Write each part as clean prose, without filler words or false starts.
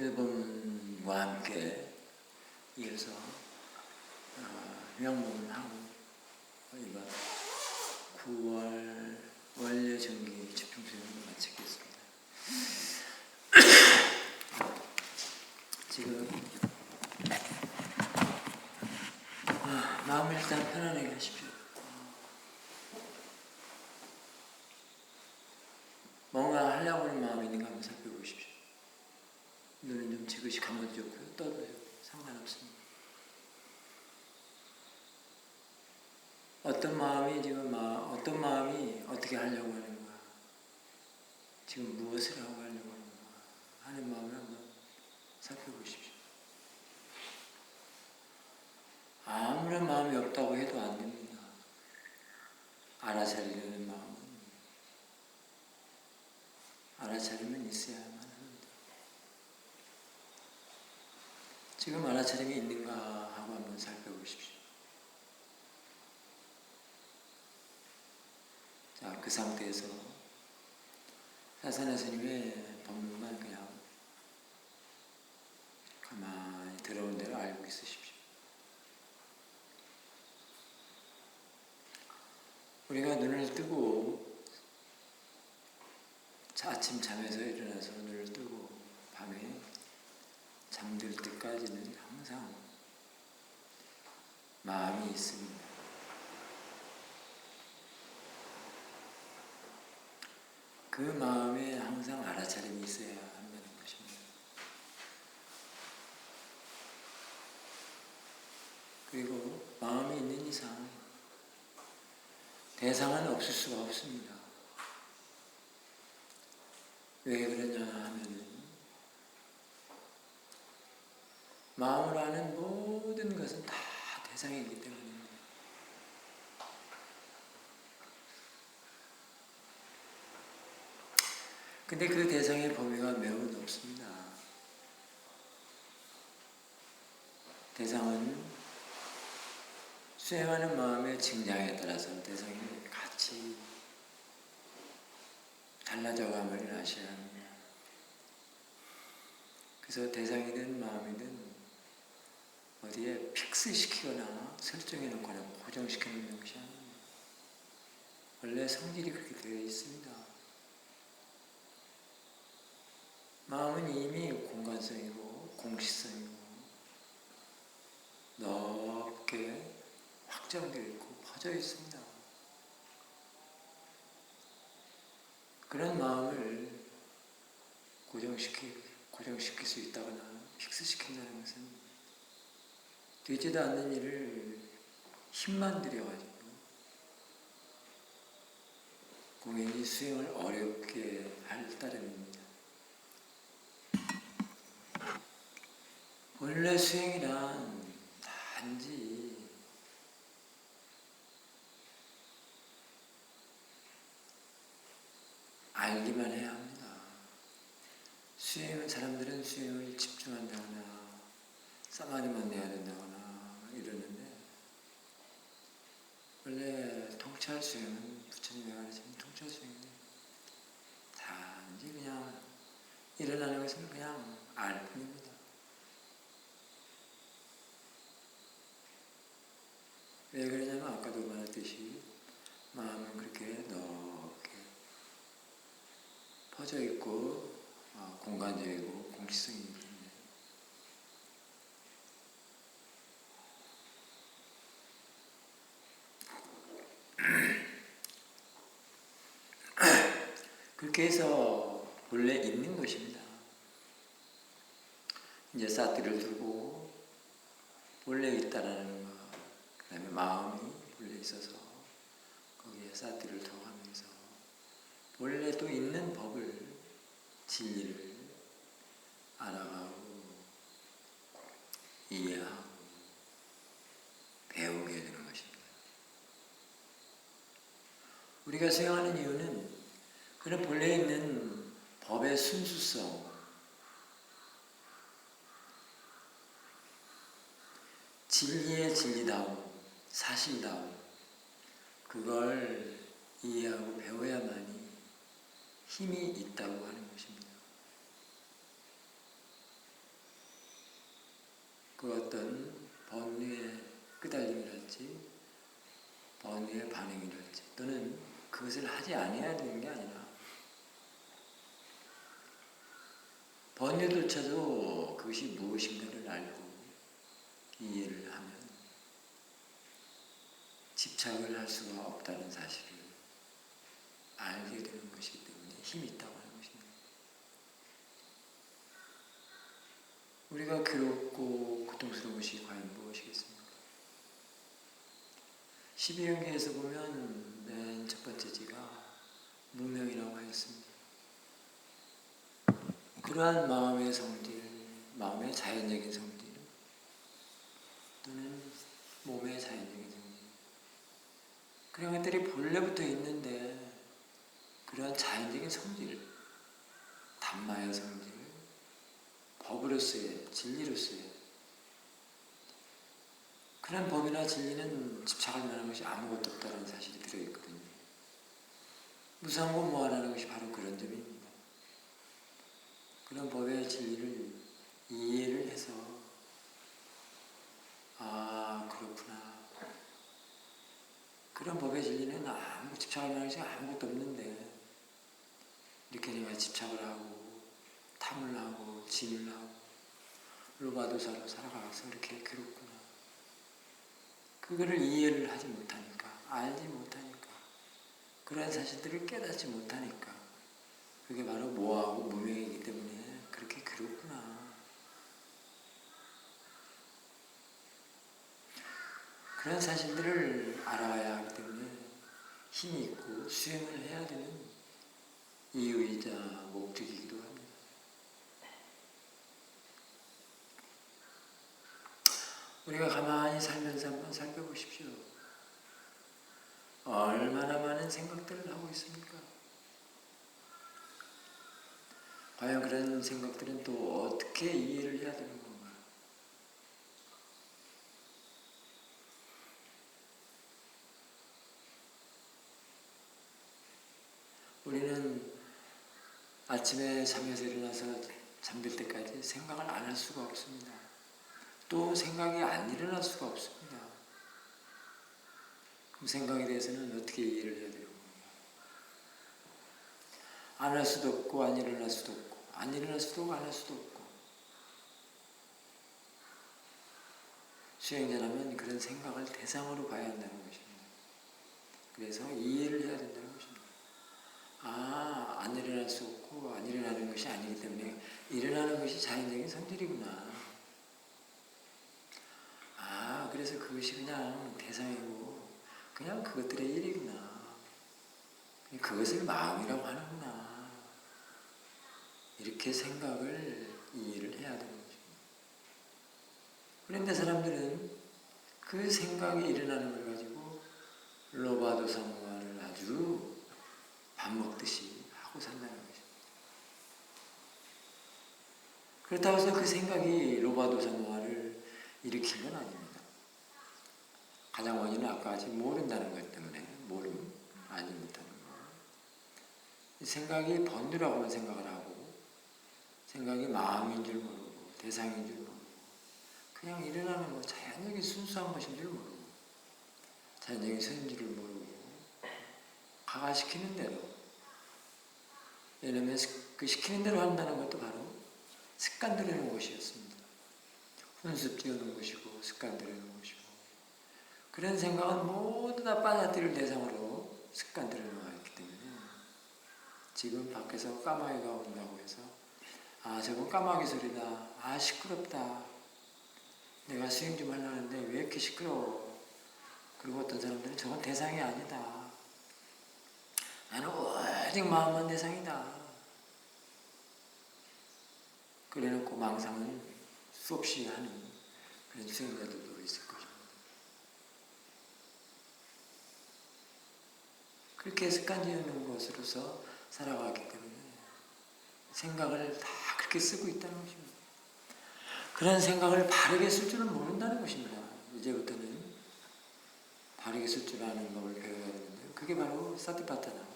앨범과 함께 이어서 명목을 하고 이번 9월 원래 정기 집중수련을 마치겠습니다. 지금 마음을 일단 편안하게 하십시오. 뭔가 하려고 하는 마음이 있는가 한번 살펴보십시오. 눈은 좀 지그시 감아도 좋고요, 떠도 좋고 상관없습니다. 어떤 마음이 지금 어떤 마음이 어떻게 하려고 하는가, 지금 무엇을 하고 하려고 하는가 하는 마음을 한번 살펴보십시오. 아무런 마음이 없다고 해도 안 됩니다. 알아차리려는 마음은 알아차림은 있어야만 합니다. 지금 알아차림이 있는가 하고 한번 살펴보십시오. 자, 그 상태에서 사산의 스님의 법문만 그냥 가만히 들어온 대로 알고 있으십시오. 우리가 눈을 뜨고 아침 잠에서 일어나서 눈을 뜨고 밤에 잠들 때까지는 항상 마음이 있습니다. 그 마음에 항상 알아차림이 있어야 한다는 것입니다. 그리고 마음이 있는 이상 대상은 없을 수가 없습니다. 왜 그러냐 하면은 마음으로 하는 모든 것은 다 대상이기 때문입니다. 근데 그 대상의 범위가 매우 넓습니다. 대상은 수행하는 마음의 증량에 따라서 대상이 같이 달라져감을 아셔야 합니다. 그래서 대상이든 마음이든 어디에 픽스시키거나 설정해 놓거나 고정시켜 놓는 것이 아닙니다. 원래 성질이 그렇게 되어 있습니다. 마음은 이미 공간성이고 공식성이고 넓게 확장되어 있고 퍼져 있습니다. 그런 마음을 고정시킬 수 있다거나 픽스시킨다는 것은 되지도 않는 일을 힘만 들여가지고 공연히 수행을 어렵게 할 따름입니다. 원래 수행이란 단지 알기만 해야 합니다. 사람들은 수행을 집중한다거나 사마디만 내야 된다거나 이러는데 원래 통찰 수행은 부처님이 가르치는 통찰 수행은 단지 그냥 일어나는 것을 그냥 알 뿐입니다. 왜 그러냐면 아까도 말했듯이 마음은 그렇게 넓게 퍼져 있고 공간적이고 공식성이 있기 때문에 그렇게 해서 본래 있는 것입니다. 이제 사티를 두고 본래 있다라는 것, 그 다음에 마음이 본래 있어서 거기에 사티를 더하면서 본래 또 있는 법을, 진리를 알아가고 이해하고 배우게 되는 것입니다. 우리가 수행하는 이유는 그런 본래 있는 법의 순수성, 진리의 진리다움, 사실다움, 그걸 이해하고 배워야만이 힘이 있다고 하는 것입니다. 그 어떤 번뇌의 끄달림이랄지 번뇌의 반응이랄지 또는 그것을 하지 아니해야 되는 게 아니라 번뇌조차도 그것이 무엇인가를 알고 이해를 하면 집착을 할 수가 없다는 사실을 알게 되는 것이기 때문에 힘이 있다고 하는 것입니다. 우리가 괴롭고 고통스러운 것이 과연 무엇이겠습니까? 12연계에서 보면 맨 첫 번째 지가 무명이라고 하였습니다. 그러한 마음의 성질, 마음의 자연적인 성질 또는 몸의 자연적인 성질 그런 것들이 본래부터 있는데 그러한 자연적인 성질, 담마의 성질, 법으로서의, 진리로서의 그런 법이나 진리는 집착할 만한 것이 아무것도 없다는 사실이 들어있거든요. 무상한 건 뭐하라는 것이 바로 그런 점입니다. 그런 법의 진리를 이해를 해서 아 그렇구나. 그런 법의 진리는 아무 집착할 만한 것이 아무것도 없는데 이렇게 내가 집착을 하고 탐을 하고 진을 하고 로바도사로 살아가서 이렇게 괴롭구나. 그거를 이해를 하지 못하니까 알지 못하니까 그러한 사실들을 깨닫지 못하니까 그게 바로 모하고 무명이기 때문에 그렇게 괴롭구나. 그런 사실들을 알아야 하기 때문에 힘이 있고 수행을 해야 되는 이유이자 목적이기도 합니다. 우리가 가만히 살면서 한번 살펴보십시오. 얼마나 많은 생각들을 하고 있습니까? 과연 그런 생각들은 또 어떻게 이해를 해야 되는 건가? 우리는 아침에 잠에서 일어나서 잠들 때까지 생각을 안 할 수가 없습니다. 또 생각이 안 일어날 수가 없습니다. 그럼 생각에 대해서는 어떻게 이해를 해야 되는 건가? 안 할 수도 없고 안 일어날 수도 없고 안 일어날 수도 없고 안 할 수도 없고 수행자라면 그런 생각을 대상으로 봐야 한다는 것입니다. 그래서 이해를 해야 된다는 것입니다. 아, 안 일어날 수 없고 안 일어나는 것이 아니기 때문에 일어나는 것이 자연적인 성질이구나. 아, 그래서 그것이 그냥 대상이고 그냥 그것들의 일이구나. 그것을 마음이라고 하는구나. 이렇게 생각을 이해를 해야 되는 것입니다. 그런데 사람들은 그 생각이 일어나는 걸 가지고 로바도사무마를 아주 밥 먹듯이 하고 산다는 것입니다. 그렇다고 해서 그 생각이 로바도사무마를 일으킨 건 아닙니다. 가장 원인은 아까 아직 모른다는 것 때문에 모름, 알지 못하는 거. 생각이 번뇌라고만 생각을 하고 생각이 마음인 줄 모르고 대상인 줄 모르고 그냥 일어나는 거 자연적인 순수한 것인 줄 모르고 자연적인 선인 줄을 모르고 가가시키는 대로 왜냐하면 그 시키는 대로 한다는 것도 바로 습관 들여놓은 것이었습니다. 훈습 지어놓은 것이고 습관 들여놓은 것이고 그런 생각은 모두 다 빠져들일 대상으로 습관 들여놓아 있기 때문에 지금 밖에서 까마귀가 온다고 해서 아 저건 까마귀 소리다. 아 시끄럽다. 내가 수행 좀 하려는데 왜 이렇게 시끄러워. 그리고 어떤 사람들은 저건 대상이 아니다. 나는 오직 마음만 대상이다. 그래놓고 망상은 수없이 하는 그런 수행자들도 있을 것입니다. 그렇게 습관지어놓은 것으로서 살아가기 때문에 생각을 다 그렇게 쓰고 있다는 것입니다. 그런 생각을 바르게 쓸 줄은 모른다는 것입니다. 이제부터는 바르게 쓸 줄 아는 법을 배워야 되는데 그게 바로 사티파타나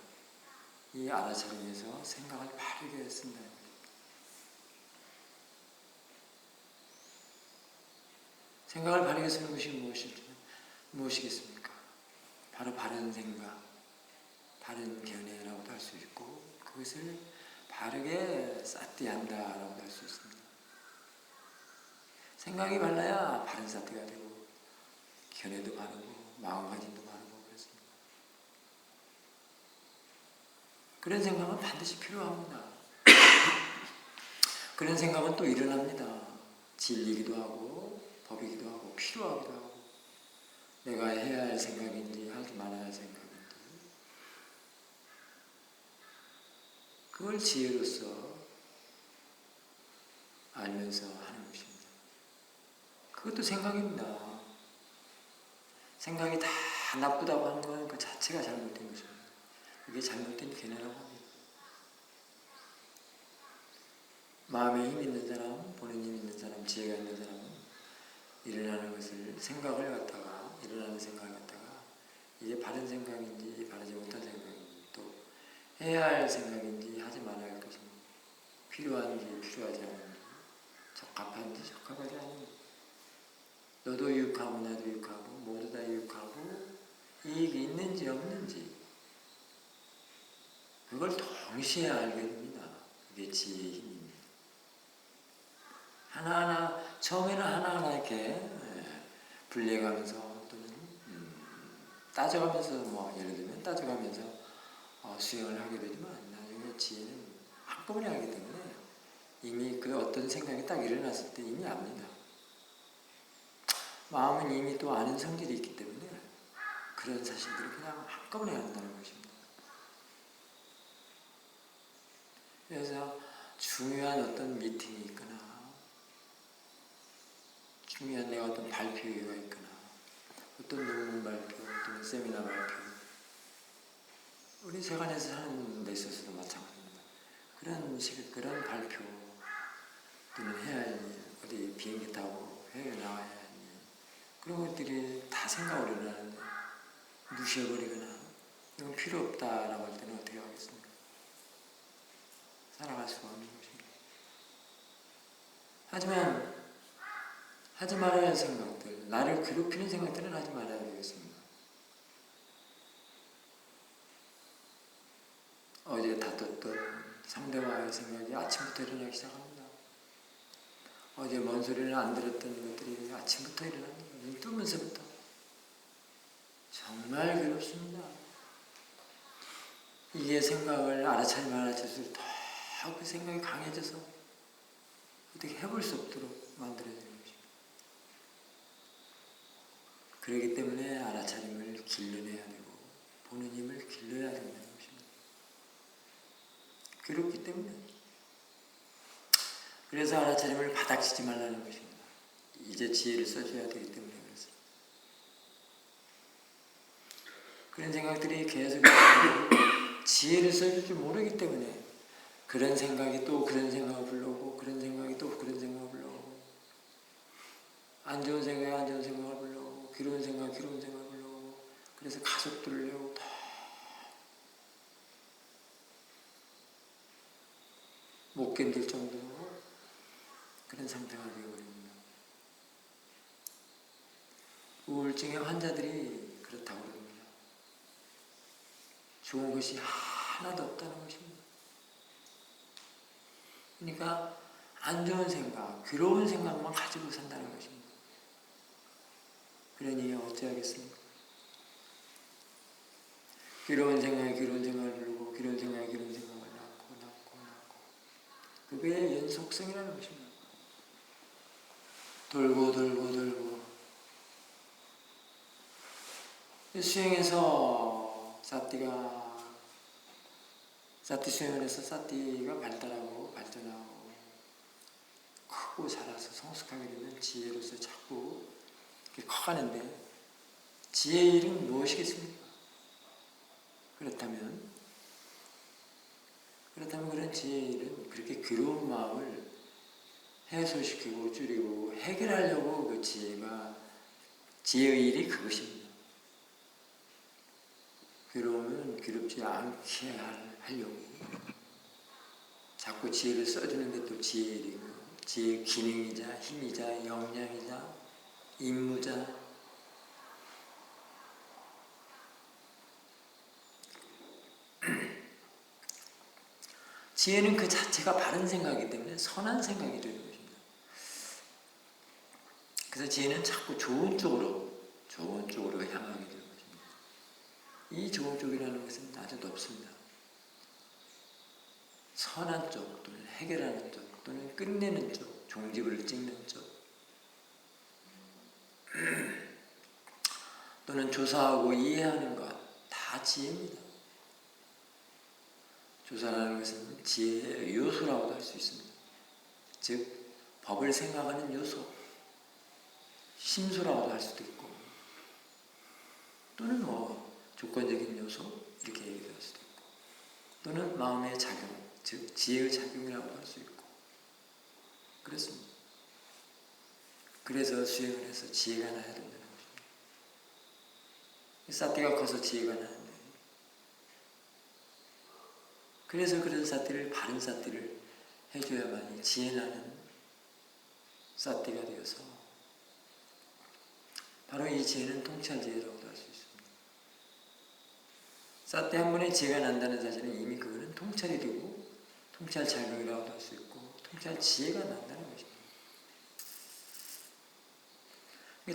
이 알아차림에서 생각을 바르게 쓴다는 것입니다. 생각을 바르게 쓰는 것이 무엇이겠습니까? 바로 바른 생각, 바른 견해라고도 할 수 있고 그것을 바르게 삿대한다라고도 할 수 있습니다. 생각이 발라야 바른 삿대가 되고 견해도 바르고 마음가짐도 바르고 그렇습니다. 그런 생각은 반드시 필요합니다. 그런 생각은 또 일어납니다. 진리기도 하고 법이기도 하고 필요하기도 하고 내가 해야 할 생각인지 하지 말아야 할 생각인지 그걸 지혜로서 알면서 하는 것입니다. 그것도 생각입니다. 생각이 다 나쁘다고 하는 건 그 자체가 잘못된 것입니다. 그게 잘못된 견해라고 합니다. 마음에 힘 있는 사람, 보는 힘 있는 사람, 지혜가 있는 사람은 일어나는 것을 생각을 갖다가 일어나는 생각을 갖다가 이게 바른 생각인지 바르지 못한 생각인지 또 해야 할 생각인지 하지 말아야 할 것인지 필요한지 필요하지 않은지 적합한지 적합하지 않은지 너도 유익하고 나도 유익하고 모두 다 유익하고 이익이 있는지 없는지 그걸 동시에 알게 됩니다. 그게 지혜의 힘입니다. 하나하나 처음에는 하나하나 이렇게 분리해가면서 또는 따져가면서 예를 들면 따져가면서 수행을 하게 되지만 나중에 지혜는 한꺼번에 하기 때문에 이미 그 어떤 생각이 딱 일어났을 때 이미 압니다. 마음은 이미 또 아는 성질이 있기 때문에 그런 사실들을 그냥 한꺼번에 한다는 것입니다. 그래서 중요한 어떤 미팅이 있거나 중요한 내가 어떤 발표회가 있거나 어떤 논문 발표, 어떤 세미나 발표 우리 세간에서 하는 데 있어서도 마찬가지입니다. 그런 발표 또는 해야 할 일, 어디 비행기 타고 해외 나와야 할 일 그런 것들이 다 생각으로 일어나는데 무시해버리거나 이건 필요 없다라고 할 때는 어떻게 하겠습니까? 살아갈 수가 없는 것입니다. 하지만 하지 말아야 할 생각들, 나를 괴롭히는 생각들은 하지 말아야 되겠습니다. 어제 다퉜던 상대와의 생각이 아침부터 일어나기 시작합니다. 어제 뭔 소리를 안 들었던 것들이 아침부터 일어납니다. 눈 뜨면서부터. 정말 괴롭습니다. 이게 생각을 알아차리면 알아차릴수록 더 그 생각이 강해져서 어떻게 해볼 수 없도록 만들어지는 것입니다. 그렇기 때문에 알아차림을 길러내야 되고 보는 힘을 길러야 된다는 것입니다. 그렇기 때문에 그래서 알아차림을 바닥치지 말라는 것입니다. 이제 지혜를 써줘야 되기 때문에 그렇습니다. 그런 생각들이 계속 지혜를 써줄 줄 모르기 때문에 그런 생각이 또 그런 생각을 불러오고 그런 생각이 또 그런 생각을 불러오고 안 좋은 생각이 안 좋은 생각을 불러오고 괴로운 생각이 괴로운 생각을 불러오고 그래서 가속도를 내고 더 못 견딜 정도로 그런 상태가 되어버립니다. 우울증의 환자들이 그렇다고 그럽니다. 좋은 것이 하나도 없다는 것입니다. 그러니까 안 좋은 생각, 괴로운 생각만 가지고 산다는 것입니다. 그러니 어찌하겠습니까? 괴로운 생각에 괴로운 생각을 부르고 괴로운 생각에 괴로운 생각을 낳고 그게 연속성이라는 것입니다. 돌고 수행에서 사티 수행을 해서 사티가 발달하고 발전하고 크고 자라서 성숙하게 되면 지혜로서 자꾸 이렇게 커가는데 지혜의 일은 무엇이겠습니까? 그렇다면 그런 지혜의 일은 그렇게 괴로운 마음을 해소시키고 줄이고 해결하려고 그 지혜의 일이 그것입니다. 괴로우면 괴롭지 않게 하려고 자꾸 지혜를 써주는 게 또 지혜의 일이고 지혜의 기능이자 힘이자 역량이자 임무자, 지혜는 그 자체가 바른 생각이기 때문에 선한 생각이 되는 것입니다. 그래서 지혜는 자꾸 좋은 쪽으로 향하게 되는 것입니다. 이 좋은 쪽이라는 것은 아주 높습니다. 선한 쪽 또는 해결하는 쪽 또는 끝내는 쪽, 종지부를 찍는 쪽 또는 조사하고 이해하는 것 다 지혜입니다. 조사라는 것은 지혜의 요소라고도 할 수 있습니다. 즉 법을 생각하는 요소, 심소라고도 할 수도 있고 또는 조건적인 요소 이렇게 얘기할 수도 있고 또는 마음의 작용, 즉 지혜의 작용이라고도 할 수 있고 그렇습니다. 그래서 수행을 해서 지혜가 나야 된다는 것입니다. 삿대가 커서 지혜가 나는데 그래서 그런 삿대를 바른 삿대를 해줘야만이 지혜 나는 삿대가 되어서 바로 이 지혜는 통찰지혜라고도 할 수 있습니다. 삿대 한 번에 지혜가 난다는 사실은 이미 그거는 통찰이 되고 통찰 작용이라고도 할 수 있고 통찰 지혜가 난다는 것입니다.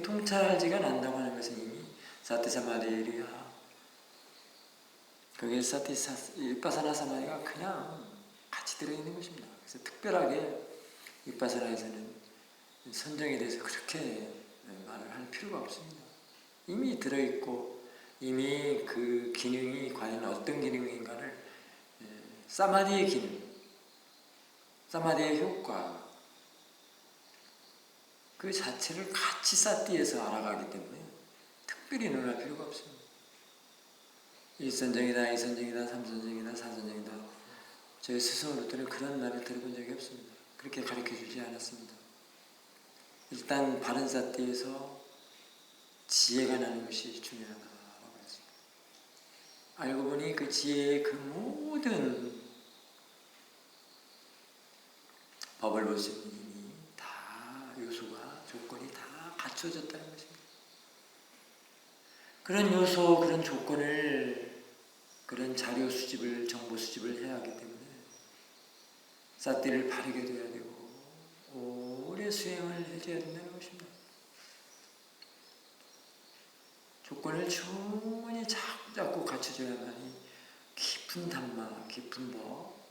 통찰지가 난다고 하는 것은 이미 사티 사마디리야 거기에 이빠사나 사마디가 그냥 같이 들어있는 것입니다. 그래서 특별하게 이빠사나에서는 선정에 대해서 그렇게 말을 할 필요가 없습니다. 이미 들어있고 이미 그 기능이 과연 어떤 기능인가를 사마디의 기능, 사마디의 효과 그 자체를 같이 사티에서 알아가기 때문에 특별히 논할 필요가 없습니다. 1선정이다, 2선정이다, 3선정이다, 4선정이다 저희 스승으로부터는 그런 말을 들어본 적이 없습니다. 그렇게 가르쳐주지 않았습니다. 일단 바른 사티에서 지혜가 나는 것이 중요하다고 했습니다. 알고 보니 그 지혜의 그 모든 법을 볼 수 있는 힘이 다 요소가 조건이 다 갖춰졌다는 것입니다. 그런 요소, 그런 조건을 그런 자료 수집을, 정보 수집을 해야 하기 때문에 삿대를 바르게 돼야 되고 오래 수행을 해줘야 된다는 것입니다. 조건을 충분히 자꾸 갖춰줘야만이 깊은 담마, 깊은 법,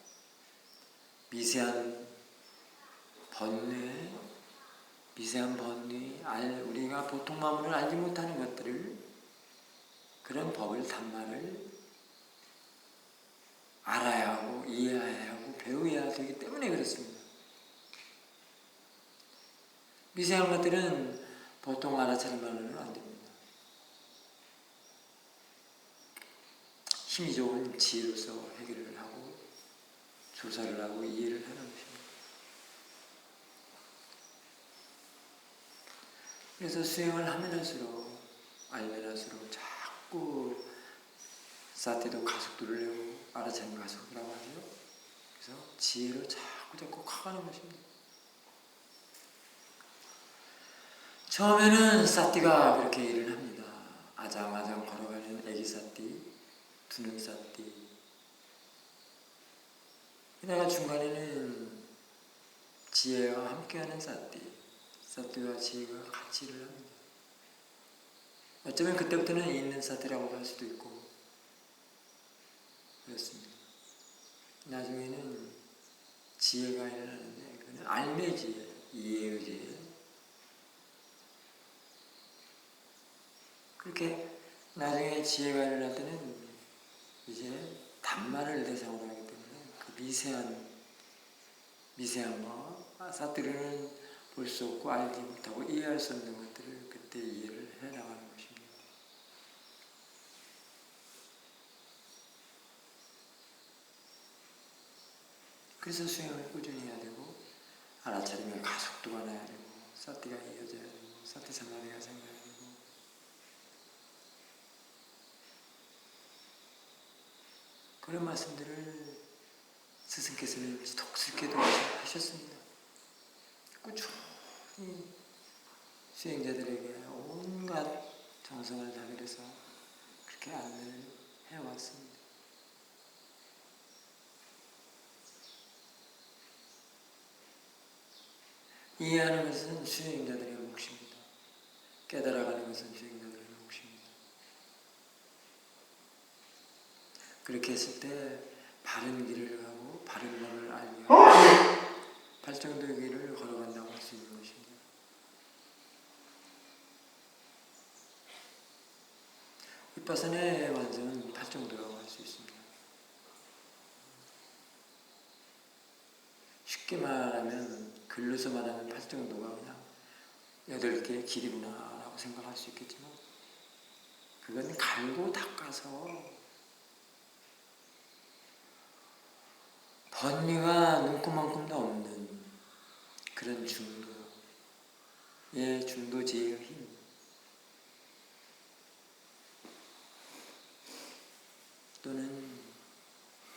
미세한 번뇌, 우리가 보통 마음으로 알지 못하는 것들을 그런 법을, 담마를 알아야 하고 이해해야 하고 배워야 되기 때문에 그렇습니다. 미세한 것들은 보통 알아차림만으로는 안 됩니다. 힘이 좋은 지혜로서 해결을 하고 조사를 하고 이해를 하는 것입니다. 그래서 수행을 하면 할수록 알면 할수록 자꾸 사태도 가속도를 내고 알아차림 가속도라고 하죠. 그래서 지혜로 자꾸 커가는 것입니다. 처음에는 사띠가 그렇게 일을 합니다. 아장아장 걸어가는 애기 사띠, 두는 사띠. 게다가 중간에는 지혜와 함께하는 사띠와 지혜가 같이 일을 합니다. 어쩌면 그때부터는 있는 사띠라고도 할 수도 있고 그렇습니다. 나중에는 지혜가 일어나는데 그는 알매 지혜, 이해의 지혜. 그렇게 나중에 지혜가 일어날 때는 이제 담마를 대상으로 하기 때문에 그 미세한 거, 사띠로는 볼 수 없고 알지 못하고 이해할 수 없는 것들을 그때 이해를 해 나가는 것입니다. 그래서 수행을 꾸준히 해야 되고 알아차리면 가속도가 나야 되고 사띠가 이어져야 되고 사띠 사마리가 생겨야 되고 그런 말씀들을 스승께서는 독스럽게도 하셨습니다. 꾸준히 수행자들에게 온갖 정성을 다해서 그렇게 안내를 해왔습니다. 이해하는 것은 수행자들의 몫입니다. 깨달아가는 것은 수행자들의 몫입니다. 그렇게 했을 때 바른 길을 가고 바른 법을 알며 발정도의 길을 걸어간다고 할 수 있는 것입니다. 윗바사나의 완성은 발정도라고 할 수 있습니다. 쉽게 말하면 글로서 말하는 발정도가 그냥 8개의 길이구나 라고 생각할 수 있겠지만 그건 갈고 닦아서 번뇌가 눈꼽만큼도 없는 그런 중도지혜의 힘, 또는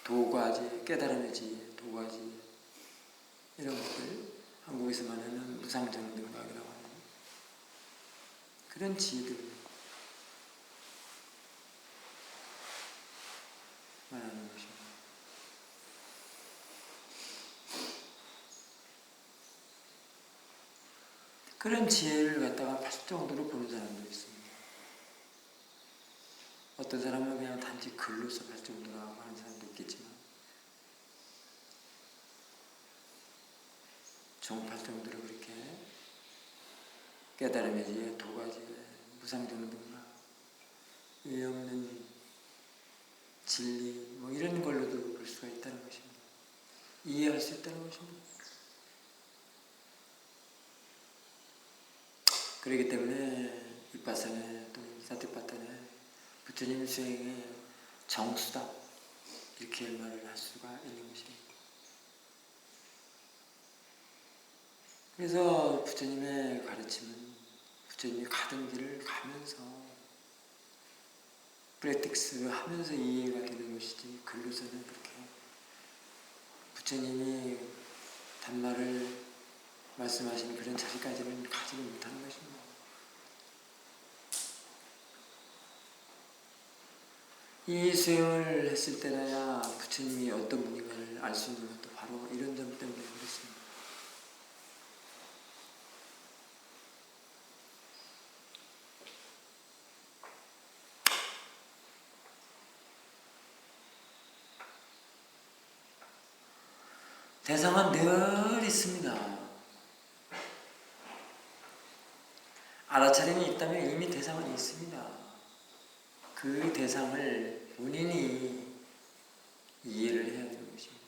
도과지, 깨달음의 지혜, 도과지 이런 것들, 한국에서 말하는 무상정등각이라고 하는 그런 지혜들 말하는 것입니다. 그런 지혜를 갖다가 발정도로 보는 사람도 있습니다. 어떤 사람은 그냥 단지 글로서 발정도라고 하는 사람도 있겠지만 정발정도로 그렇게 깨달음의 지혜, 도가지혜, 무상정등각, 의 없는 진리 뭐 이런 걸로도 볼 수가 있다는 것입니다. 이해할 수 있다는 것입니다. 그렇기 때문에 윗바사나 또는 사티파타나 부처님 수행의 정수다 이렇게 말을 할 수가 있는 것입니다. 그래서 부처님의 가르침은 부처님이 가던 길을 가면서 프랙틱스 하면서 이해가 되는 것이지 글로서는 그렇게 부처님이 단말을 말씀하시는 그런 자리까지는 가지를 못하는 것입니다. 이 수행을 했을 때나야 부처님이 어떤 분인가를 알 수 있는 것도 바로 이런 점 때문에 그렇습니다. 대상은 늘 있습니다. 알아차림이 있다면 이미 대상은 있습니다. 그 대상을 본인이 이해를 해야 되는 것입니다.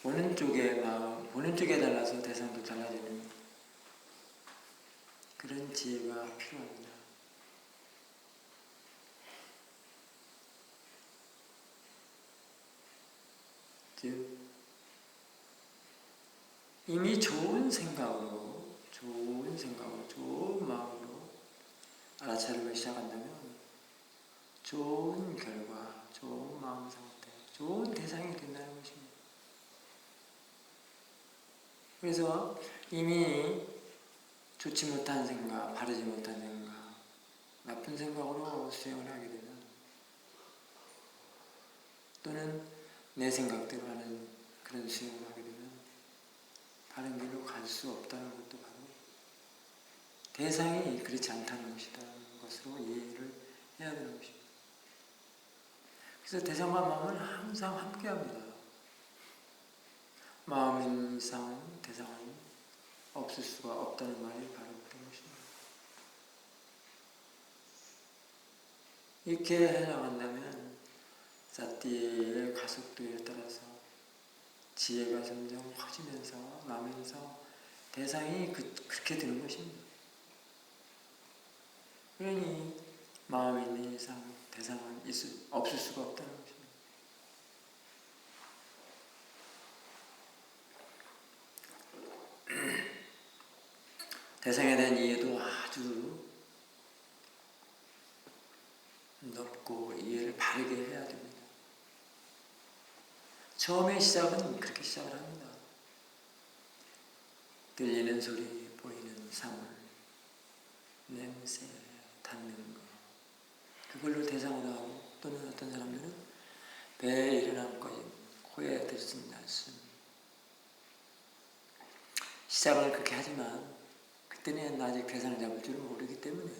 보는 쪽의 마음, 보는 쪽에 달라서 대상도 달라지는 그런 지혜가 필요합니다. 즉, 이미 좋은 생각으로, 좋은 마음으로 알아차림을 시작한다면 좋은 결과, 좋은 마음 상태, 좋은 대상이 된다는 것입니다. 그래서 이미 좋지 못한 생각, 바르지 못한 생각, 나쁜 생각으로 수행을 하게 되면 또는 내 생각대로 하는 그런 수행을 하게 되면 바른 길로 갈 수 없다는 것도 바로 대상이 그렇지 않다는 것이라는 것으로 이해를 해야 되는 것입니다. 그래서 대상과 마음은 항상 함께합니다. 마음 이상 대상은 없을 수가 없다는 말이 바로 그런 것입니다. 이렇게 해나간다면 사띠의 가속도에 따라서 지혜가 점점 커지면서 나면서 대상이 그렇게 되는 것입니다. 그러니 마음에 있는 이상 대상은 없을 수가 없다는 것입니다. 대상에 대한 이해도 아주 넓고 이해를 바르게 해야 됩니다. 처음의 시작은 그렇게 시작을 합니다. 들리는 소리, 보이는 사물, 냄새, 닿는 거, 그걸로 대상으로 하고, 또는 어떤 사람들은 배에 일어난 거임, 코에 들쓴 날숨. 시작을 그렇게 하지만 그때는 아직 대상을 잡을 줄을 모르기 때문에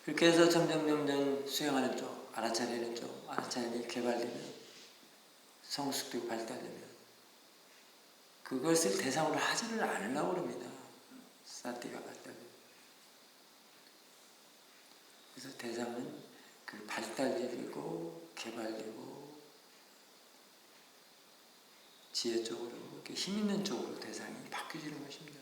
그렇게 해서 점점 수행하는 쪽, 알아차리는 쪽, 알아차림이 개발되면 성숙되고 발달되면 그것을 대상으로 하지를 않으려고 합니다. 사티가 발달되면. 그래서 대상은 그 발달되고 개발되고 지혜 쪽으로 이렇게 힘 있는 쪽으로 대상이 바뀌어지는 것입니다.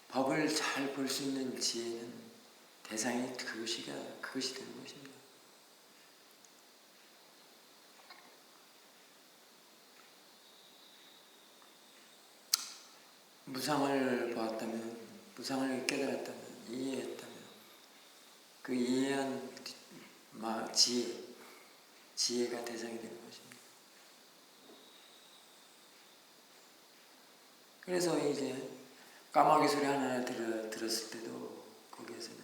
법을 잘 볼 수 있는 지혜는 대상이 그것이 되는 것입니다. 무상을 보았다면, 무상을 깨달았다면, 이해했다면, 그 이해한 지혜가 대상이 되는 것입니다. 그래서 이제 까마귀 소리 하나 들었을 때도 거기에서는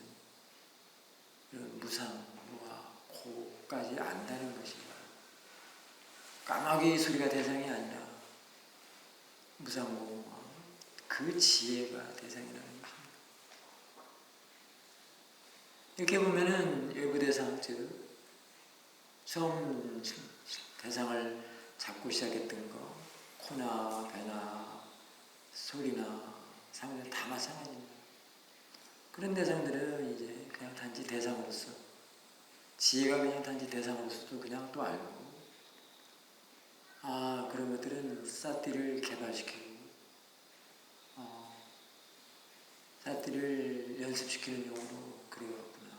이런 무상, 무아, 고까지 안다는 것입니다. 까마귀 소리가 대상이 아니라 무상, 무아, 그 지혜가 대상이라는 것입니다. 이렇게 보면은 외부 대상, 즉 처음 대상을 잡고 시작했던 거, 코나 배나 소리나 사물은 다 마찬가지입니다. 그런 대상들은 이제 그냥 단지 대상으로서, 지혜가 그냥 단지 대상으로서도 그냥 또 알고, 그런 것들은 사티를 개발시키고 사티를 연습시키는 용으로 그려왔구나.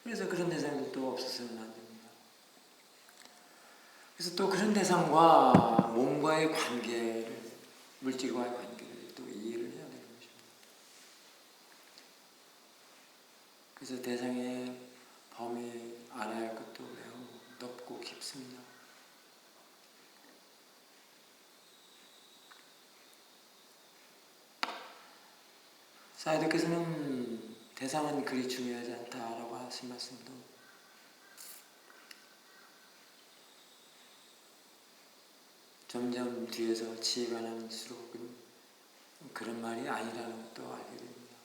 그래서 그런 대상들도 없어서는 안 됩니다. 그래서 또 그런 대상과 몸과의 관계를, 물질과의 관계를 또 이해를 해야 되는 것입니다. 그래서 대상의 범위 알아야 할 것도 매우 넓고 깊습니다. 사이드께서는 대상은 그리 중요하지 않다라고 하신 말씀도 점점 뒤에서 지혜가 나는수록은 그런 말이 아니라는 것도 알게 됩니다.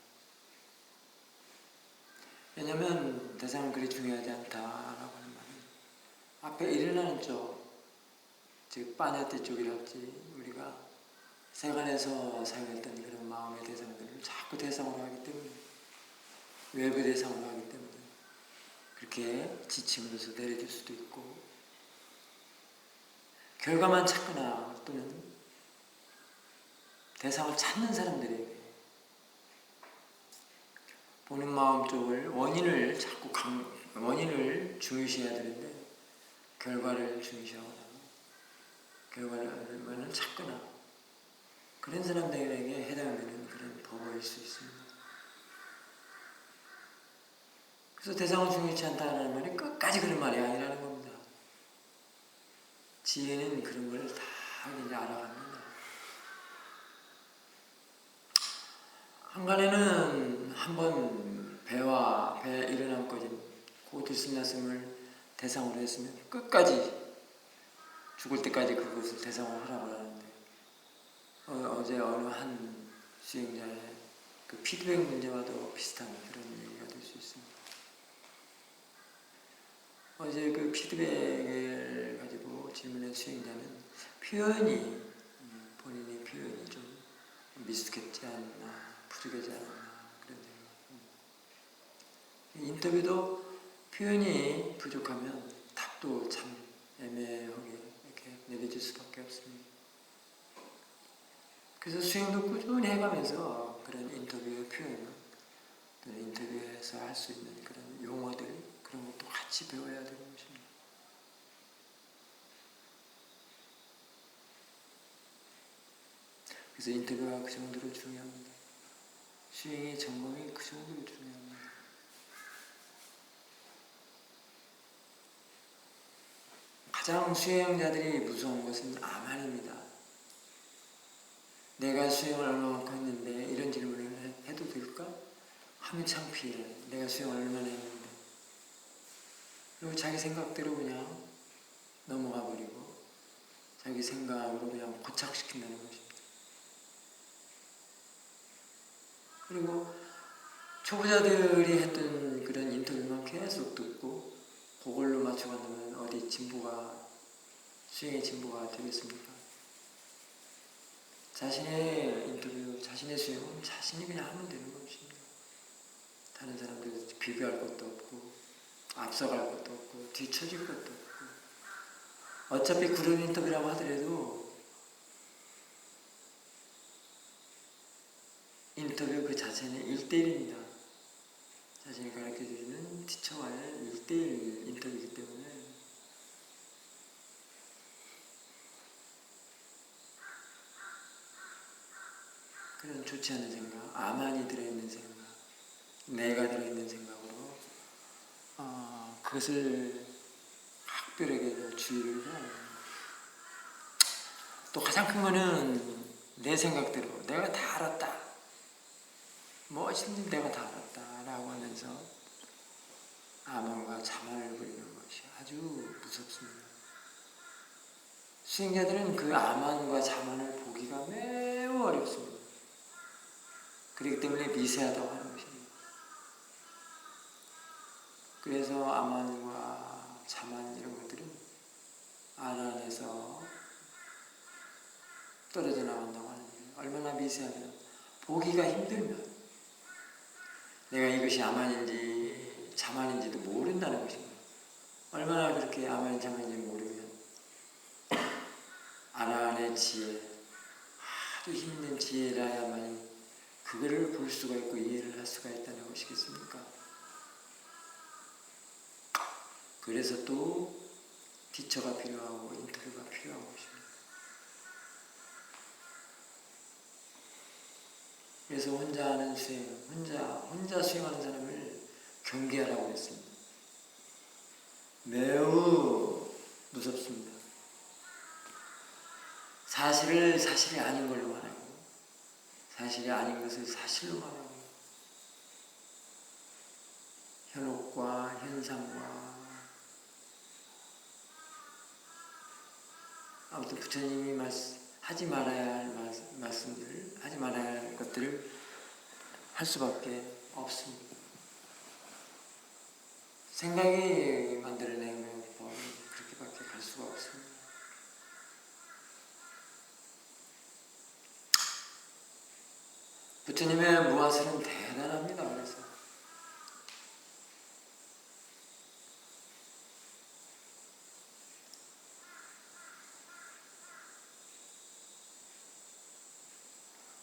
왜냐하면 대상은 그리 중요하지 않다라고 하는 말은 앞에 일어나는 쪽, 즉 빠냐띠 쪽이랄지 우리가 세간에서 사용했던 그런 마음의 대상들을 자꾸 대상으로 하기 때문에, 외부 대상으로 하기 때문에 그렇게 지침으로써 내려질 수도 있고, 결과만 찾거나 또는 대상을 찾는 사람들에게 보는 마음 쪽을 원인을 중요시해야 되는데 결과를 중요시하거나 결과를 찾거나 그런 사람들에게 해당되는 그런 법어일 수 있습니다. 그래서 대상은 중요치 않다는 말이 끝까지 그런 말이 아니라는 겁니다. 지혜는 그런 걸 다 이제 알아갑니다. 한간에는 한번 배에 일어난 꺼진 그 들숨날숨을 대상으로 했으면 끝까지 죽을 때까지 그것을 대상으로 하라고 하는데 어제 어느 한 수행자의 그 피드백 문제와도 비슷한 그런 얘기가 될 수 있습니다. 어제 그 피드백을 가지고 질문한 수행자는 본인의 표현이 좀 미숙했지 않나, 부족하지 않나 그런 생각. 인터뷰도 표현이 부족하면 답도 참 애매하게 이렇게 내려질 수밖에 없습니다. 그래서 수행도 꾸준히 해가면서 그런 인터뷰의 표현, 또는 인터뷰에서 할 수 있는 그런 용어들, 그런 것도 같이 배워야 되는 것입니다. 그래서 인터뷰가 그 정도로 중요합니다. 수행의 점검이 그 정도로 중요합니다. 가장 수행자들이 무서운 것은 아만입니다. 내가 수행을 얼마만큼 했는데 이런 질문을 해도 될까? 하면 창피해. 내가 수행을 얼마나 했는데. 그리고 자기 생각대로 그냥 넘어가 버리고 자기 생각으로 그냥 고착시킨다는 것입니다. 그리고 초보자들이 했던 그런 인터뷰만 계속 듣고 그걸로 맞춰간다면 어디 수행의 진보가 되겠습니까? 자신의 인터뷰, 자신의 수행은 자신이 그냥 하면 되는 것입니다. 다른 사람들 비교할 것도 없고 앞서갈 것도 없고 뒤처질 것도 없고 어차피 그룹 인터뷰라고 하더라도 인터뷰 그 자체는 1대1입니다. 자신이 가르쳐주는 티처와의 1대1 인터뷰이기 때문에 그런 좋지 않은 생각, 아만이 들어있는 생각, 내가 들어있는 생각으로 그것을 각별하게 주의를 해야 해요. 또 가장 큰 거는 내 생각대로 내가 다 알았다. 무엇인지 내가 다 알았다 라고 하면서 아만과 자만을 부리는 것이 아주 무섭습니다. 수행자들은 그 아만과 자만을 보기가 매우 어렵습니다. 그렇기 때문에 미세하다고 하는 것입니다. 그래서 아만과 자만 이런 것들은 아란에서 떨어져 나간다고 하는 거예요. 얼마나 미세하면 보기가 힘들면 내가 이것이 아만인지 자만인지도 모른다는 것입니다. 얼마나 그렇게 아만인지 자만인지 모르면 아란의 지혜, 아주 힘있는 지혜라야만 그거를 볼 수가 있고 이해를 할 수가 있다는 것이겠습니까? 그래서 또 티처가 필요하고 인터뷰가 필요한 것입니다. 그래서 혼자 하는 수행, 혼자 수행하는 사람을 경계하라고 했습니다. 매우 무섭습니다. 사실을 사실이 아닌 걸로 말하고 사실이 아닌 것을 사실로 말하고 현혹과 현상과 아무튼 부처님이 하지 말아야 할 말씀들을 하지 말아야 할 것들을 할 수밖에 없습니다. 생각이 만들어내는 법은 그렇게밖에 갈 수가 없습니다. 부처님의 무아설은 대단합니다. 그래서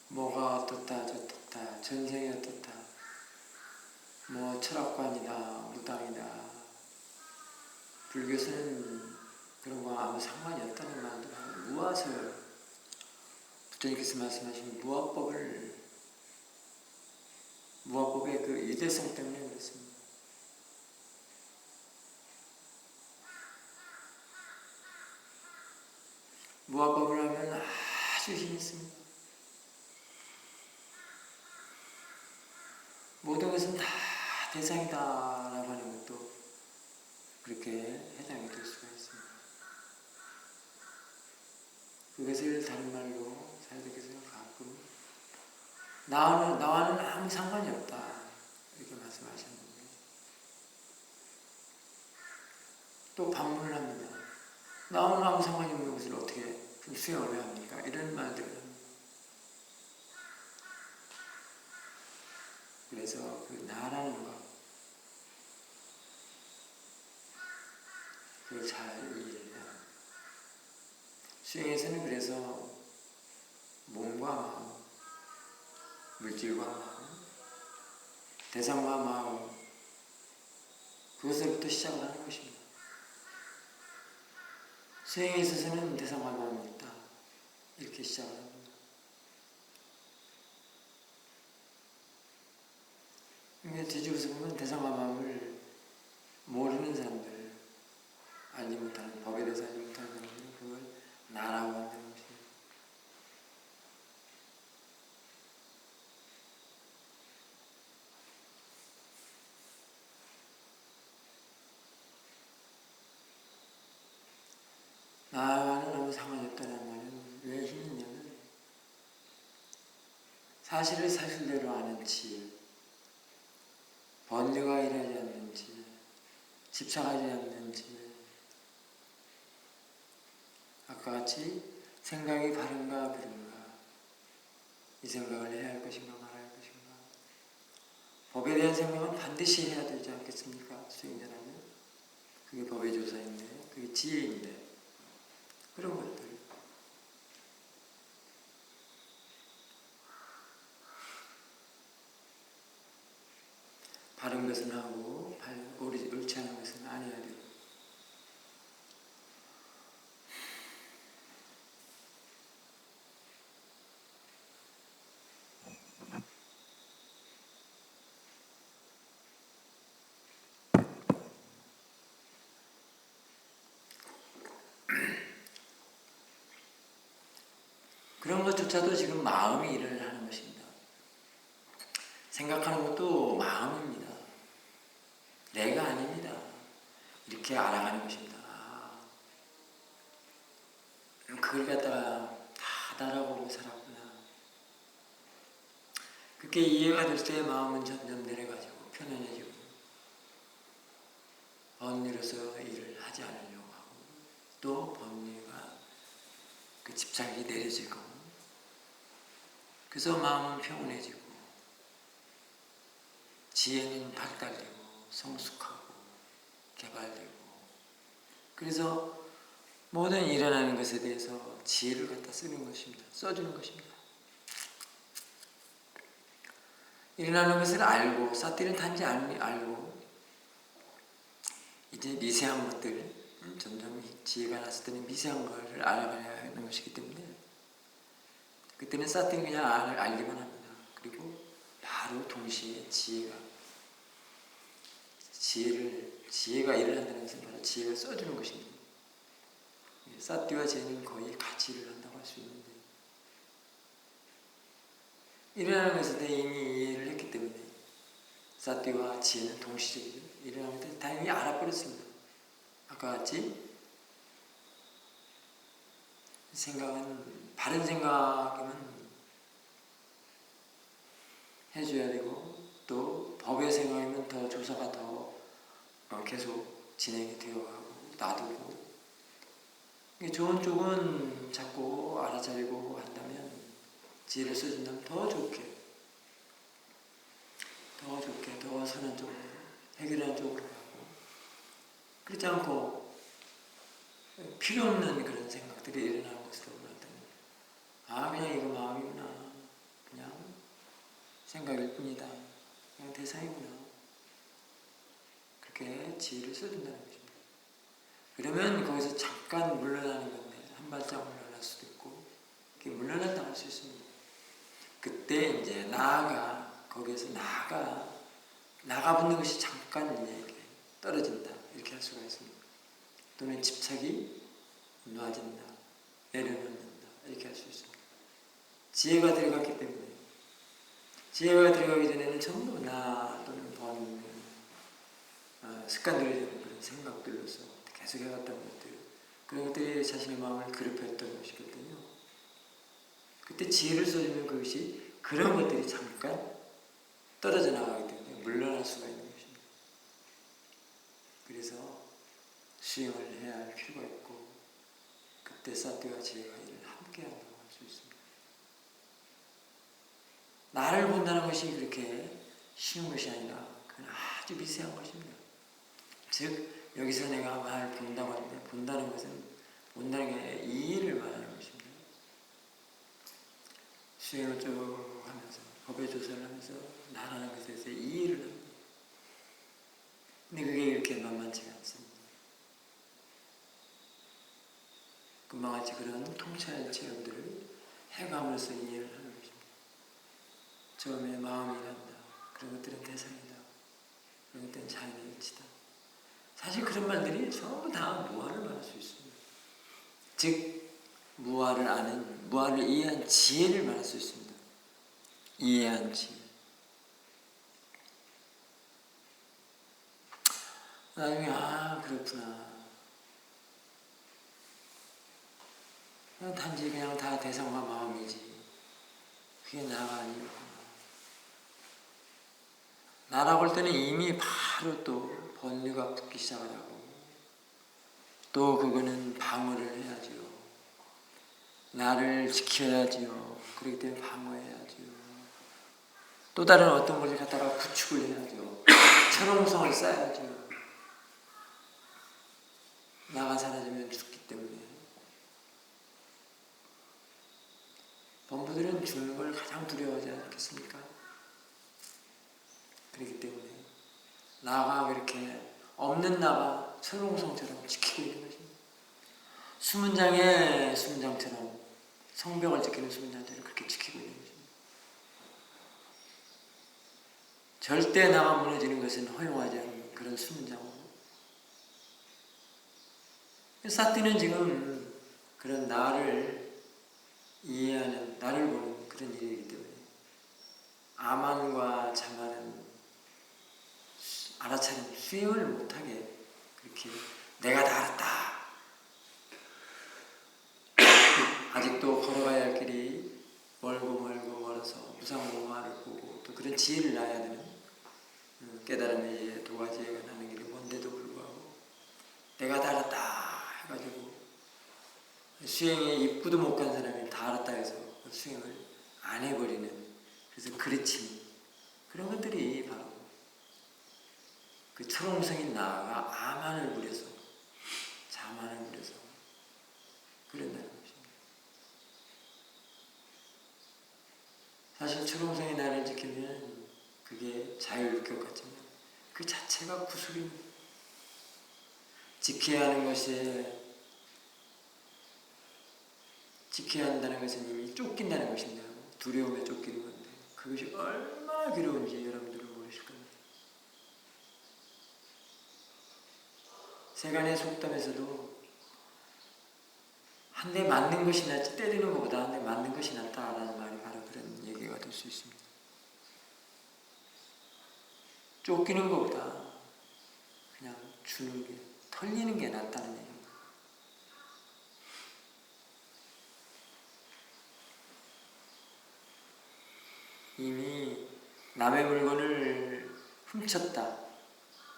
뭐가 어떻다 저떻다 전생이 어떻다 뭐 철학관이다 무당이다 불교에서는 그런 거 아무 상관이 없다는 말도 하고 무아설 부처님께서 말씀하신 무아법의 그 이대성 때문에 그렇습니다. 무아법을 하면 아주 힘이 있습니다. 모든 것은 다 대상이다 라고 하는 것도 그렇게 해당이 될 수가 있습니다. 그것을 다른 말로 사회적에서는 가끔 나와는 아무 상관이 없다 이렇게 말씀하셨는데 또 반문을 합니다. 나와는 아무 상관이 없는 것을 어떻게 수행을 왜 합니까? 이런 말들을 합니다. 그래서 그 나라는 것 그걸 잘 이해를 해야 합니다. 수행에서는 그래서 몸과 마음, 물질과 마음, 대상과 마음 그것으로부터 시작을 하는 것입니다. 수행에 있어서는 대상과 마음이 있다 이렇게 시작을 합니다. 그러니까 뒤집어서 보면 대상과 마음을 모르는 사람들, 알지 못하는 법에 대해서 알지 나와는 아무 상관이 없다는 말은 왜 힘이 있냐면 사실을 사실대로 아는 지혜, 번뇌가 일하지 않는 지혜, 집착하지 않는 지혜, 아까 같이 생각이 바른가 그른가, 이 생각을 해야 할 것인가 말아야 할 것인가, 법에 대한 생각은 반드시 해야 되지 않겠습니까? 수행자라면 그게 법의 조사인데, 그게 지혜인데, 그런 것들 바른 것은 하고 옳지 않은 것은 안 해야 되고, 그런 것조차도 지금 마음이 일을 하는 것입니다. 생각하는 것도 마음입니다. 내가 아닙니다. 이렇게 알아가는 것입니다. 그걸 갖다가 다 달아보고 살았구나. 그렇게 이해가 될 때 마음은 점점 내려가지고 편안해지고 번뇌로서 일을 하지 않으려고 하고, 또 번뇌가 그 집착이 내려지고, 그래서 마음은 평온해지고 지혜는 발달되고 성숙하고 개발되고, 그래서 모든 일어나는 것에 대해서 지혜를 갖다 쓰는 것입니다. 써주는 것입니다. 일어나는 것을 알고, 사띠는 단지 알고, 이제 미세한 것들, 점점 지혜가 났을 때는 미세한 것을 알아가야 하는 것이기 때문에, 그때는 사띠는 그냥 알기만 합니다. 그리고 바로 동시에 지혜가 일어난다는 것은 바로 지혜가 써주는 것입니다. 사띠와 지혜는 거의 같이 일을 한다고 할 수 있는데, 일어나는 것에 대해 이미 이해를 했기 때문에 사띠와 지혜는 동시적으로 일어나는 때 다행히 알아버렸습니다. 아까 같이 생각은, 바른 생각이면 해줘야 되고, 또 법의 생각이면 더 조사가 더 계속 진행이 되어가고 놔두고, 좋은 쪽은 자꾸 알아차리고 한다면, 지혜를 써준다면 더 좋게, 더 선한 쪽으로, 해결하는 쪽으로 가고, 그렇지 않고 필요 없는 그런 생각들이 일어나는 것으로 나타나면, 그냥 이거 마음이구나, 그냥 생각일 뿐이다, 그냥 대상이구나, 그렇게 지혜를 써준다는 것입니다. 그러면 거기서 잠깐 물러나는 건데, 한 발짝 물러날 수도 있고, 이렇게 물러났다 할 수 있습니다. 그때 이제 거기에서 나가 붙는 것이 잠깐 이제 이렇게 떨어진다, 이렇게 할 수가 있습니다. 또는 집착이 놔진다, 내려놓는다, 이렇게 할 수 있습니다. 지혜가 들어갔기 때문에, 지혜가 들어가기 전에는 전부 나 또는 습관들이 되는 그런 생각들로서 계속 해왔던 것들, 그런 것들이 자신의 마음을 괴롭혔던 것이거든요. 그때 지혜를 써주면 그것이, 그런 것들이 잠깐 떨어져 나가기 때문에 물러날 수가 있는 것입니다. 그래서 수행을 해야 할 필요가 있고, 그때 사띠와 지혜가 이를 함께 한다고 할 수 있습니다. 나를 본다는 것이 그렇게 쉬운 것이 아니라 그건 아주 미세한 것입니다. 즉 여기서 내가 말 본다고 하는데, 본다는 것은, 본다는 게 이해를 말하는 것입니다. 수행을 쭉 하면서, 법의 조사를 하면서 나라는 것에 대해서 이해를 합니다. 근데 그게 이렇게 만만치가 않습니다. 금방 같이 그런 통찰 체험들을 해감으로써 이해를 하는 것입니다. 처음에 마음이란다, 그런 것들은 대상이다, 그런 것들은 자연의 이치다. 사실 그런 말들이 전부 다 무아를 말할 수 있습니다. 즉 무아를 아는, 무아를 이해한 지혜를 말할 수 있습니다. 이해한 지혜. 나중에 그렇구나, 그냥 단지 그냥 다 대상과 마음이지. 그게 나가 아니고. 나라고 할 때는 이미 바로 또 번뇌가 붙기 시작하고 또 그거는 방어를 해야지요. 나를 지켜야지요. 그렇기 때문에 방어해야지요. 또 다른 어떤 것을 갖다가 구축을 해야죠. 철옹성을 쌓아야죠. 나가 사라지면 죽기 때문에. 범부들은 죽는 걸 가장 두려워하지 않겠습니까? 그렇기 때문에 나가 그렇게 없는 나가 철옹성처럼 지키고 있는 것입니다. 수문장의 수문장처럼 성벽을 지키는 수문장처럼 그렇게 지키고 있는 것입니다. 절대 나가 무너지는 것은 허용하지 않는 그런 수문장으로. 사띠는 지금 그런 나를 이해하는, 나를 보는 그런 일이기 때문에 아만과 자만은 알아차림, 수행을 못하게 그렇게 내가 다 알았다. 아직도 걸어가야 할 길이 멀고 멀어서 무상공화를 보고 또 그런 지혜를 낳아야 되는 깨달음의 도가지가 나는 길이 먼데도 불구하고 내가 다 알았다 해가지고 수행에 입구도 못 간 사람이 다 알았다 해서 수행을 안 해버리는, 그래서 그르침, 그런 것들이 바로 그 철옹성인 나아가 아만을 부려서 자만을 부려서 그런다는 것입니다. 사실 철옹성인 나를 지키면 그게 자유일격 같지만 그 자체가 구속입니다. 지켜야 하는 것이, 지켜야 한다는 것은 이미 쫓긴다는 것입니다. 두려움에 쫓기는 건데 그것이 얼마나 괴로운지 여러분들은 모르실 겁니다. 세간의 속담에서도 한 대 맞는 것이 낫지 때리는 것보다 한 대 맞는 것이 낫다라는 말이 바로 그런 얘기가 될 수 있습니다. 쫓기는 것보다 그냥 주는 게, 털리는 게 낫다는 얘기입니다. 이미 남의 물건을 훔쳤다,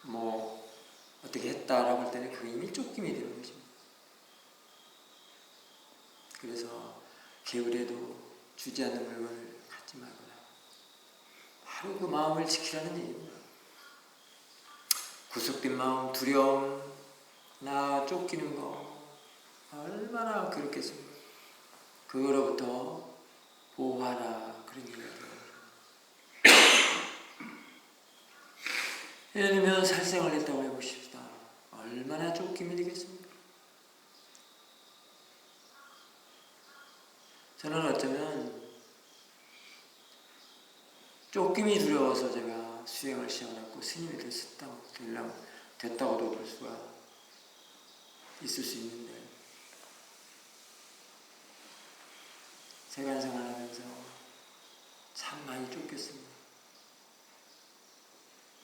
뭐 어떻게 했다라고 할 때는 그게 이미 쫓김이 되는 것입니다. 그래서 개울에도 주지 않는 물건을 갖지 말거나 바로 그 마음을 지키라는 얘기입니다. 구속된 마음, 두려움, 나 쫓기는 거 얼마나 그렇겠습니까? 그거로부터 보호하라, 그런 얘기가 돼요. 예를 들면 살생을 했다고 해보십시다. 얼마나 쫓김이 되겠습니까? 저는 어쩌면 쫓김이 두려워서 제가 수행을 시작했고 스님이 됐다고도 볼 수가 있을 수 있는데, 세간생활 하면서 참 많이 쫓겼습니다.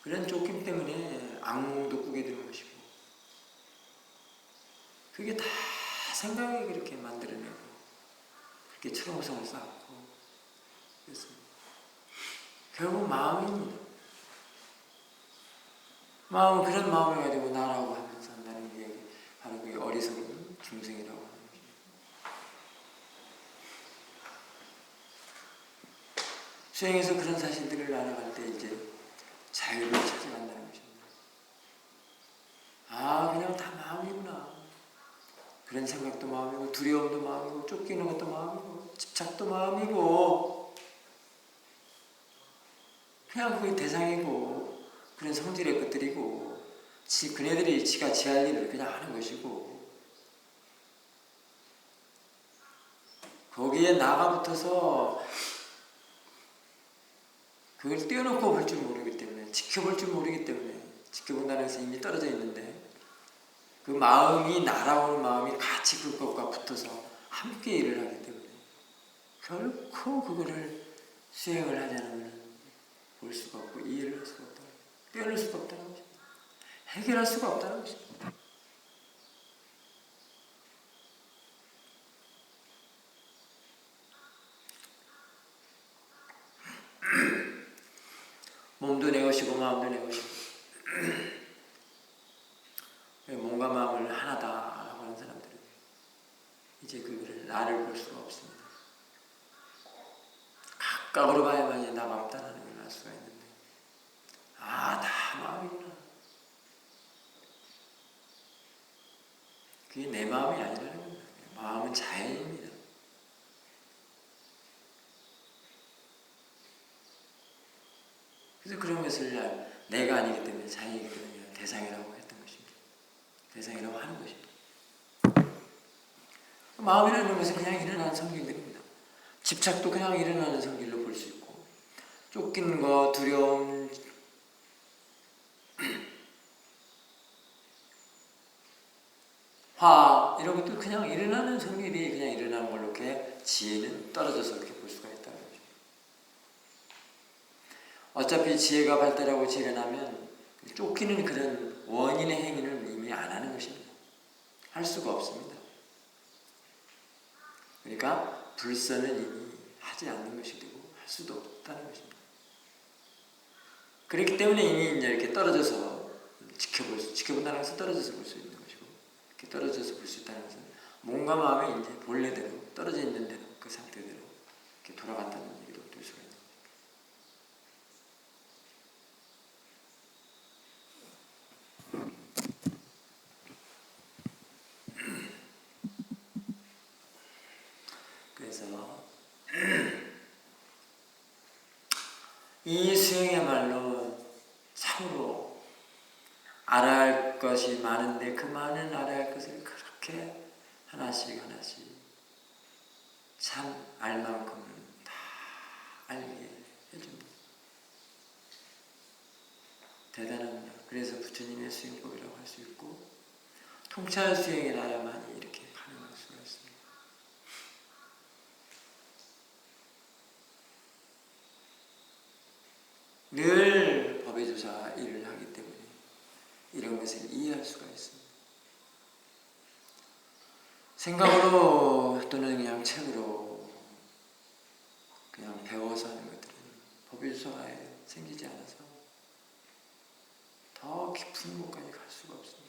그런 쫓김 때문에 악몽도 꾸게 되는 것이고, 그게 다 생각이 그렇게 만들어내고 그렇게 철옹성을 쌓고 그랬습니다. 결국 마음입니다. 마음은 그런 마음을 가지고 나라고 하면서 한다는 게 바로 그게 어리석은 중생이라고 하는 것입니다. 수행에서 그런 사실들을 알아갈 때 이제 자유를 찾아간다는 것입니다. 아, 그냥 다 마음이구나. 그런 생각도 마음이고, 두려움도 마음이고, 쫓기는 것도 마음이고, 집착도 마음이고, 그냥 그게 대상이고, 그런 성질의 것들이고, 그네들이 지가 지할 일을 그냥 하는 것이고, 거기에 나가 붙어서 그걸 떼어놓고 볼 줄 모르기 때문에, 지켜볼 줄 모르기 때문에, 지켜본다는 것은 이미 떨어져 있는데, 그 마음이, 날아오는 마음이 같이 그것과 붙어서 함께 일을 하기 때문에 결코 그거를 수행을 하지 않으면 볼 수가 없고 이해를 할 수가 없다. 떼어낼 수가 없다는 것입니다. 해결할 수가 없다는 것입니다. 몸도 내 것이고 마음도 내 것이고 몸과 마음을 하나다라고 하는 사람들은 이제 그거를 나를 볼 수가 없습니다. 각각으로 봐야만이 나가 없다는 걸 알 수가 있는데 다 마음이구나. 그게 내 마음이 아니라는 겁니다. 마음은 자연입니다. 그래서 그런 것을 내가 아니기 때문에 자연이기 때문에 대상이라고 했던 것입니다. 대상이라고 하는 것입니다. 마음이라는 것은 그냥 일어나는 성질들입니다. 집착도 그냥 일어나는 성질로 볼 수 있고 쫓기는 것, 두려움, 화 이런 것도 그냥 일어나는 성질이 그냥 일어나는 걸로 이렇게 지혜는 떨어져서 이렇게 볼 수가 있다는 거죠. 어차피 지혜가 발달하고 지혜가 나면 쫓기는 그런 원인의 행위는 이미 안 하는 것입니다. 할 수가 없습니다. 그러니까 불선은 이미 하지 않는 것이 되고 할 수도 없다는 것입니다. 그렇기 때문에 이미 이제 이렇게 떨어져서 지켜본다는 것은 떨어져서 볼 수 있는 것이고 이렇게 떨어져서 볼 수 있다는 것은 몸과 마음이 이제 본래대로 떨어져 있는 대로 그 상태대로 이렇게 돌아간다는 얘기도 될 수가 있는 거죠. 그래서 이 수행이야말로 참으로 알아야 할 것이 많은데 그 많은 알아야 할 것을 그렇게 하나씩 참 알 만큼은 다 알게 해줍니다. 대단합니다. 그래서 부처님의 수행법이라고 할 수 있고 통찰 수행이라야만 이렇게 가능할 수가 있습니다. 늘 법의 조사 일을 하기 때문에 이런 것을 이해할 수가 있습니다. 생각으로 또는 그냥 책으로 그냥 배워서 하는 것들은 법의 조사가 생기지 않아서 더 깊은 곳까지 갈 수가 없습니다.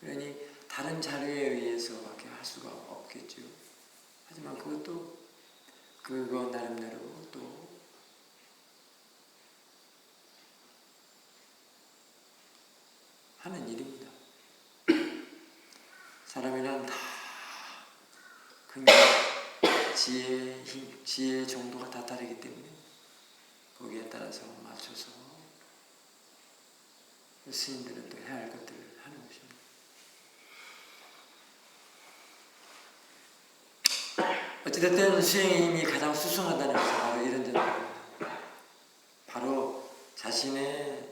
그러니 다른 자료에 의해서밖에 할 수가 없겠죠. 하지만 그것도 그거 나름대로 또 하는 일입니다. 사람이란 다 지혜의 정도가 다 다르기 때문에 거기에 따라서 맞춰서 스님들은 또 해야 할 것들을 하는 것입니다. 어찌됐든 수행의 힘이 가장 수승하다는 것은 바로 이런 점입니다. 바로 자신의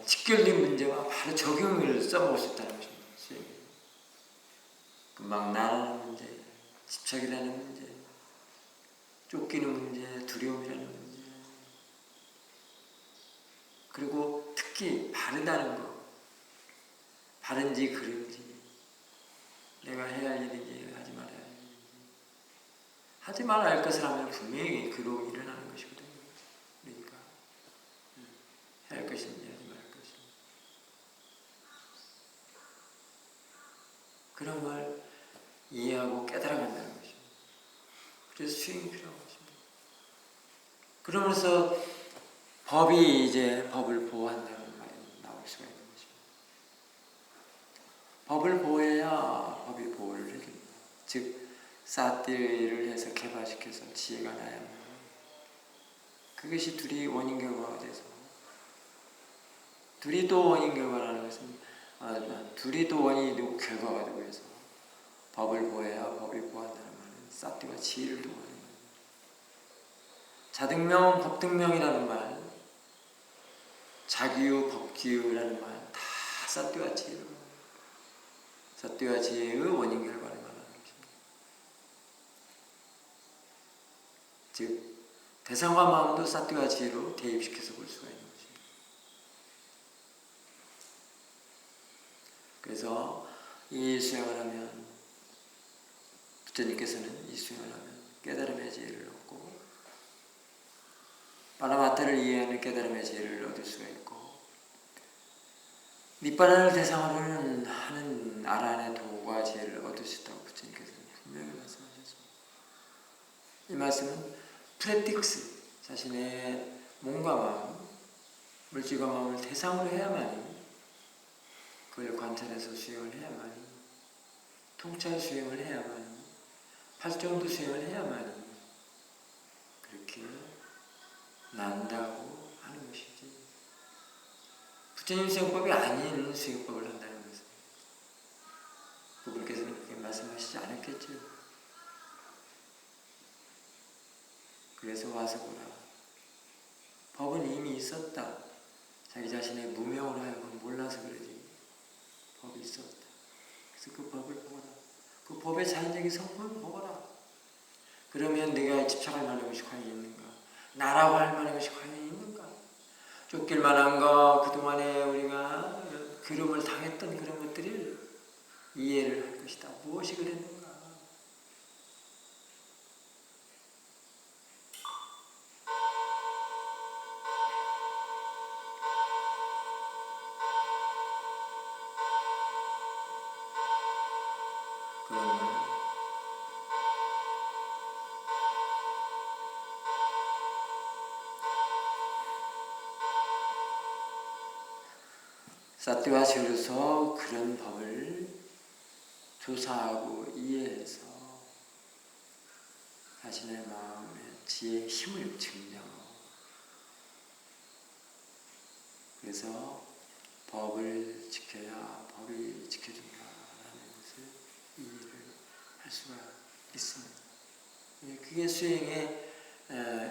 직결된 문제와 바로 적용을 써먹을 수 있다는 것입니다. 수행이. 금방 나라는 문제, 집착이라는 문제, 쫓기는 문제, 두려움이라는 문제, 그리고 특히 바르다는 것, 바른지 그른지, 내가 해야 할 일인지 하지 말아야 할 일인지, 하지 말아야 할 것을 하면 분명히 그로 일어나는 것이거든요. 그러니까 해야 할 것인지 하지 말아야 할 것인지 그런 걸 이해하고 깨달아간다는 것입니다. 그래서 수행이 필요한 것입니다. 그러면서 법이 이제 법을 보호한다는 말이 나올 수가 있는 것입니다. 법을 보호해야 법이 보호를 해줍니다. 즉 사띠를 해서 개발시켜서 지혜가 나야만 그것이 둘이 원인 결과가 돼서 둘이 또 원인 결과라는 것은 둘이 또 원인이 결과가 되고 해서 법을 보호해야 법이 보호한다는 말은 사띠와 지혜를 도하는 거예요. 자등명, 법등명이라는 말, 자규, 법규라는 말 다 사띠와 지혜로 사띠와 지혜의 원인 결과를 말하는 것입니다. 즉 대상과 마음도 사띠와 지혜로 대입시켜서 볼 수가 있는 것입니다. 그래서 이 수행을 하면 부처님께서는 이 수행을 하면 깨달음의 지혜를 얻고 빠라마타를 이해하는 깨달음의 지혜를 얻을 수가 있고, 밑바닥을 대상으로는 하는 아란의 도구와 지혜를 얻을 수 있다고 부처님께서는 분명히 말씀하셨습니다. 이 말씀은 프레틱스, 자신의 몸과 마음, 물질과 마음을 대상으로 해야만이, 그걸 관찰해서 수행을 해야만이, 통찰 수행을 해야만이, 팔정도 수행을 해야만이 그렇게 난다고 하는 것이지, 부처님 수행법이 아닌 수행법을 한다는 것은 그분께서는 그렇게 말씀하시지 않았겠죠. 그래서 와서 보라. 법은 이미 있었다. 자기 자신의 무명으로 하여금 몰라서 그러지. 법이 있었다. 그래서 그 법을 보거라. 그 법의 자연적인 성품을 보거라. 그러면 내가 집착할 만한 것이 과연 있는가? 나라고 할 만한 것이 과연 있는가? 쫓길 만한 거, 그동안에 우리가 그름을 당했던 그런 것들을 이해를 할 것이다. 무엇이 그랬는가? 그러면 사띠와 세로서 그런 법을 조사하고 이해해서 자신의 마음의 지혜의 힘을 증명하고, 그래서 법을 지켜야 법이 지켜준다라는 것을 이해를 할 수가 있습니다. 그게 수행의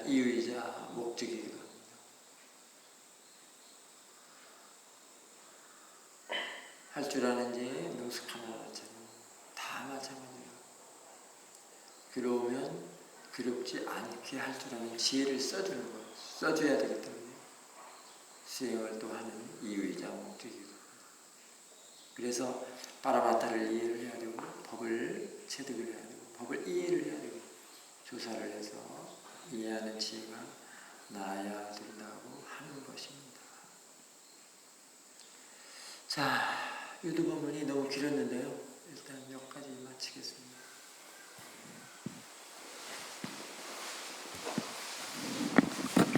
이유이자 목적이기도 합니다. 할 줄 아는 지 능숙 하나처럼 다 마찬가지예요. 괴로우면 괴롭지 않게 할 줄 아는 지혜를 써주는 것, 써줘야 되기 때문에 수행을 또 하는 이유이자 목적이고, 그래서 빠라마타를 이해를 해야 되고, 법을 체득을 해야 되고, 법을 이해를 해야 되고, 조사를 해서 이해하는 지혜가 나아야 된다고 하는 것입니다. 자, 유도본문이 너무 길었는데요. 일단 몇 가지 마치겠습니다.